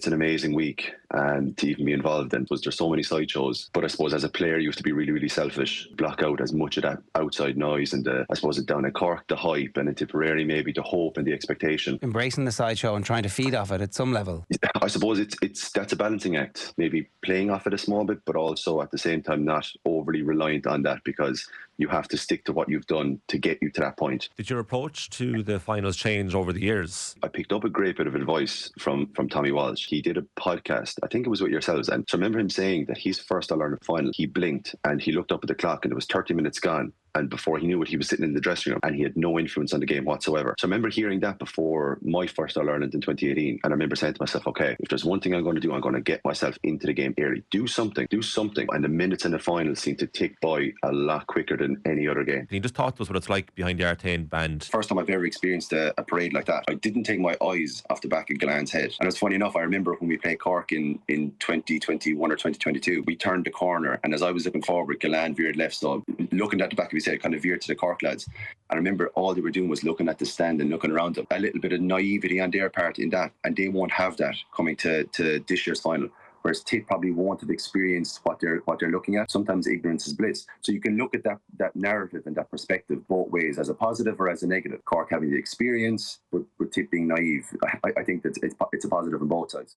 it's an amazing week and to even be involved in. There's so many sideshows, but I suppose as a player you have to be really, really selfish, block out as much of that outside noise and I suppose it down in Cork, the hype, and in Tipperary maybe the hope and the expectation. Embracing the sideshow and trying to feed off it at some level. I suppose that's a balancing act, maybe playing off it a small bit, but also at the same time not overly reliant on that, because you have to stick to what you've done to get you to that point. Did your approach to the finals change over the years? I picked up a great bit of advice from Tommy Walsh. He did a podcast, I think it was with yourselves, and so I remember him saying that his first All-Ireland final, he blinked and he looked up at the clock and it was 30 minutes gone. And before he knew it, he was sitting in the dressing room and he had no influence on the game whatsoever. So I remember hearing that before my first All-Ireland in 2018. And I remember saying to myself, okay, if there's one thing I'm going to do, I'm going to get myself into the game early. Do something. And the minutes in the final seemed to tick by a lot quicker than any other game. Can you just talk to us what it's like behind the Artane band? First time I've ever experienced a parade like that. I didn't take my eyes off the back of Galan's head. And it's funny enough, I remember when we played Cork in 2021 or 2022, we turned the corner and as I was looking forward, Galan veered left. So looking at the back of his head, kind of veered to the Cork lads. I remember all they were doing was looking at the stand and looking around them. A little bit of naivety on their part in that, and they won't have that coming to this year's final. Whereas Tit probably won't have experienced what they're looking at. Sometimes ignorance is bliss. So you can look at that narrative and that perspective both ways, as a positive or as a negative. Cork having the experience, but Tit being naive. I think that it's a positive on both sides.